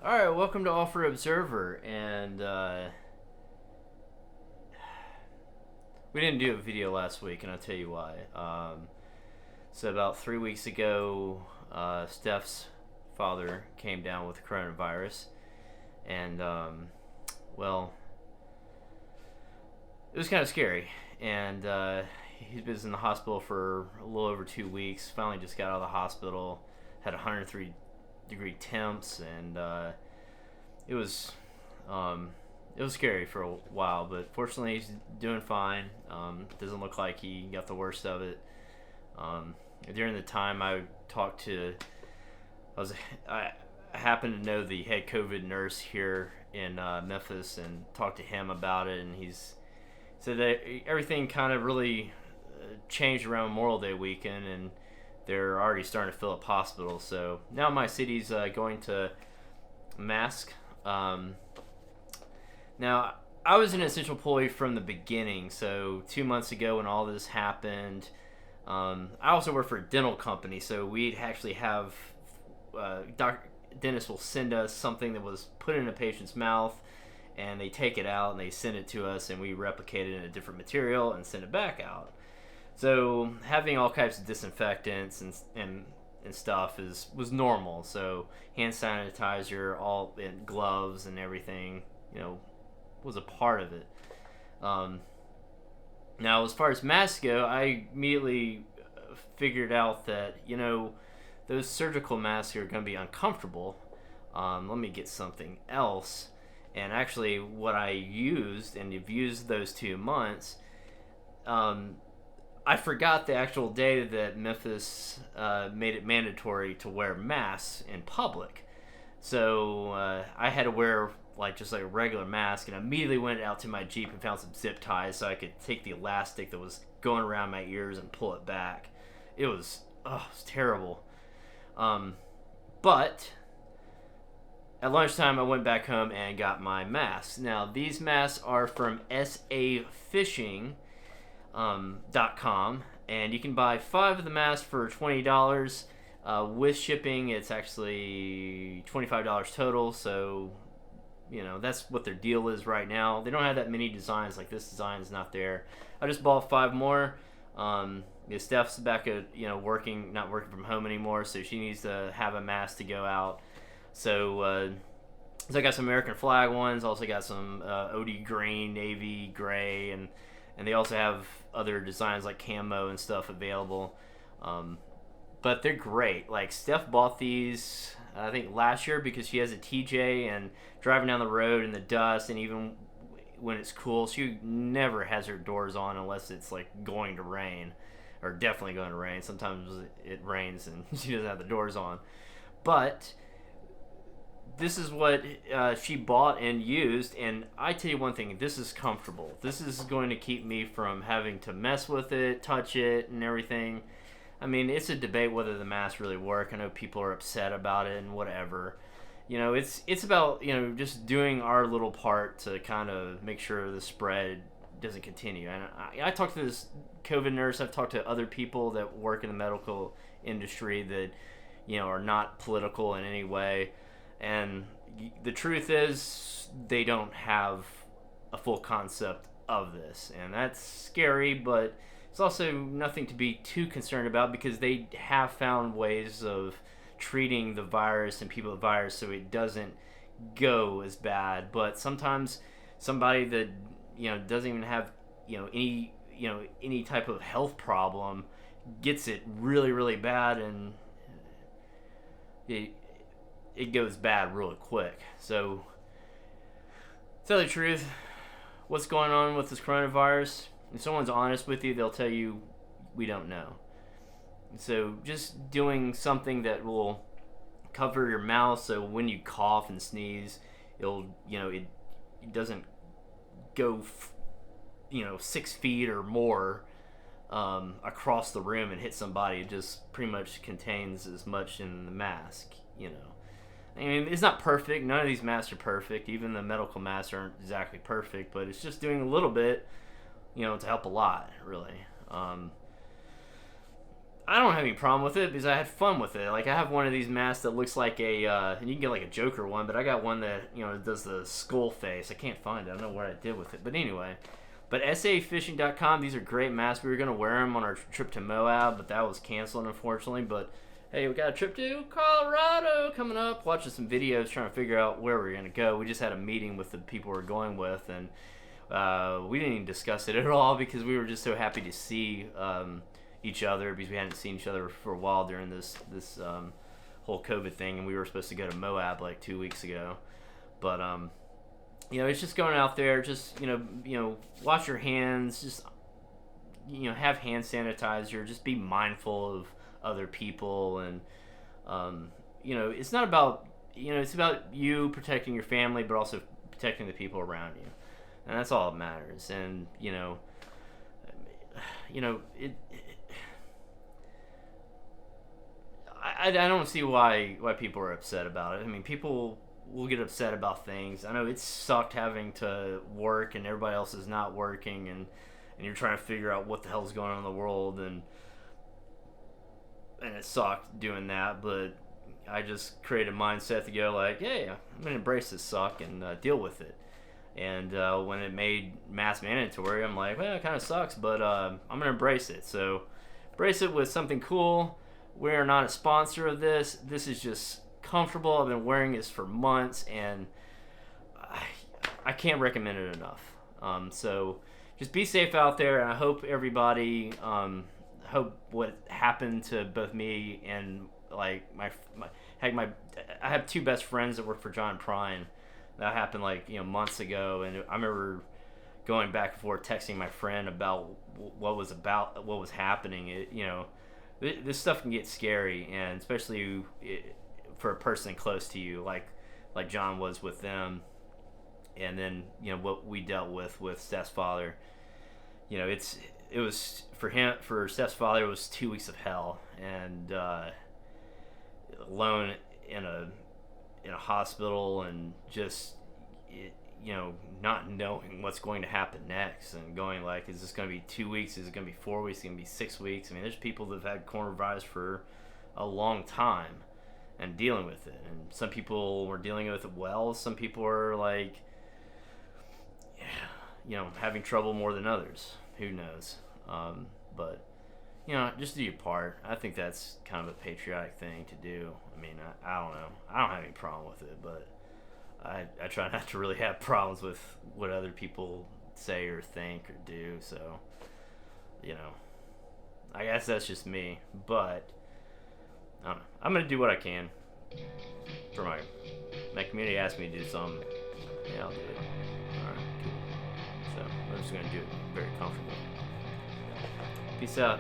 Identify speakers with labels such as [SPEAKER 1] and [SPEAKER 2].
[SPEAKER 1] All right, welcome to Offer Observer, and we didn't do a video last week, and I'll tell you why. So about 3 weeks ago, Steff's father came down with coronavirus, and well, it was kind of scary, and he's been in the hospital for a little over 2 weeks. Finally, just got out of the hospital, had 103-degree temps, and it was scary for a while, but fortunately he's doing fine. Doesn't look like he got the worst of it. During the time I talked to, I happened to know the head COVID nurse here in Memphis and talked to him about it, and he's said that everything kind of really changed around Memorial Day weekend, and they're already starting to fill up hospitals. So now my city's going to mask. Now, I was an essential employee from the beginning. So 2 months ago when all this happened, I also work for a dental company. So we'd actually have dentists will send us something that was put in a patient's mouth, and they take it out and they send it to us, and we replicate it in a different material and send it back out. So having all types of disinfectants and stuff was normal. So hand sanitizer, all and gloves and everything, was a part of it. Now, as far as masks go, I immediately figured out that those surgical masks are going to be uncomfortable. Let me get something else. And actually, what I used, and you've used those 2 months, I forgot the actual day that Memphis made it mandatory to wear masks in public. So I had to wear just like a regular mask, and I immediately went out to my Jeep and found some zip ties so I could take the elastic that was going around my ears and pull it back. It was terrible. But at lunchtime, I went back home and got my masks. Now, these masks are from SAFishing. .com, and you can buy 5 of the masks for $20. With shipping, it's actually $25 total. So, that's what their deal is right now. They don't have that many designs. Like, this design is not there. I just bought 5 more. Steff's back at not working from home anymore, so she needs to have a mask to go out. So I got some American flag ones. Also got some OD green, navy, gray, and they also have other designs like camo and stuff available. But they're great. Like, Steff bought these, I think, last year because she has a TJ, and driving down the road in the dust, and even when it's cool, she never has her doors on unless it's like going to rain, or definitely going to rain. Sometimes it rains and she doesn't have the doors on. But this is what she bought and used, and I tell you one thing, this is comfortable. This is going to keep me from having to mess with it, touch it, and everything. I mean, it's a debate whether the masks really work. I know people are upset about it and whatever. It's about, just doing our little part to kind of make sure the spread doesn't continue. And I talked to this COVID nurse. I've talked to other people that work in the medical industry that, are not political in any way. And the truth is, they don't have a full concept of this. And that's scary, but it's also nothing to be too concerned about, because they have found ways of treating the virus and people with the virus so it doesn't go as bad. But sometimes somebody that, doesn't even have, any type of health problem gets it really, really bad, and it goes bad really quick. So, to tell the truth, what's going on with this coronavirus, if someone's honest with you, they'll tell you, we don't know. So just doing something that will cover your mouth, so when you cough and sneeze, it doesn't go 6 feet or more across the room and hit somebody. It just pretty much contains as much in the mask. I mean, it's not perfect. None of these masks are perfect. Even the medical masks aren't exactly perfect, but it's just doing a little bit, to help a lot, really. I don't have any problem with it because I had fun with it. Like I have one of these masks that looks like a, and you can get like a Joker one, but I got one that does the skull face. I can't find it. I don't know what I did with it, but anyway. But SAFishing.com, these are great masks. We were gonna wear them on our trip to Moab, but that was canceled unfortunately. But hey, we got a trip to Colorado coming up. Watching some videos, trying to figure out where we're gonna go. We just had a meeting with the people we're going with, and we didn't even discuss it at all because we were just so happy to see each other because we hadn't seen each other for a while during this whole COVID thing, and we were supposed to go to Moab like 2 weeks ago. But it's just going out there, just wash your hands, just have hand sanitizer, just be mindful of other people, and it's not about it's about you protecting your family, but also protecting the people around you, and that's all that matters. And I don't see why people are upset about it. I mean, people will get upset about things. I know it sucked having to work and everybody else is not working, and you're trying to figure out what the hell's going on in the world, and it sucked doing that. But I just created a mindset to go like, hey, I'm gonna embrace this suck and deal with it. And when it made mask mandatory, I'm like, well, it kind of sucks, but I'm gonna embrace it. So embrace it with something cool. We're not a sponsor of this. This is just comfortable. I've been wearing this for months, and I can't recommend it enough. So just be safe out there, and I hope everybody, hope what happened to both me and like I have two best friends that work for John Prine. That happened like months ago, and I remember going back and forth texting my friend about what was happening. This stuff can get scary, and especially for a person close to you, like John was with them, and then what we dealt with Steph's father. It was for Steph's father. It was 2 weeks of hell, and alone in a hospital, and just not knowing what's going to happen next, and going like, is this going to be 2 weeks? Is it going to be 4 weeks? Is it going to be 6 weeks? I mean, there's people that have had coronavirus for a long time and dealing with it, and some people were dealing with it well. Some people are like, having trouble more than others. Who knows? But just do your part. I think that's kind of a patriotic thing to do. I mean, I don't know. I don't have any problem with it, but I try not to really have problems with what other people say or think or do. So, I guess that's just me. But I don't know. I'm gonna do what I can for my community. Asked me to do something. Yeah, I'll do it. All right, cool. So I'm just gonna do it very comfortable. Peace out.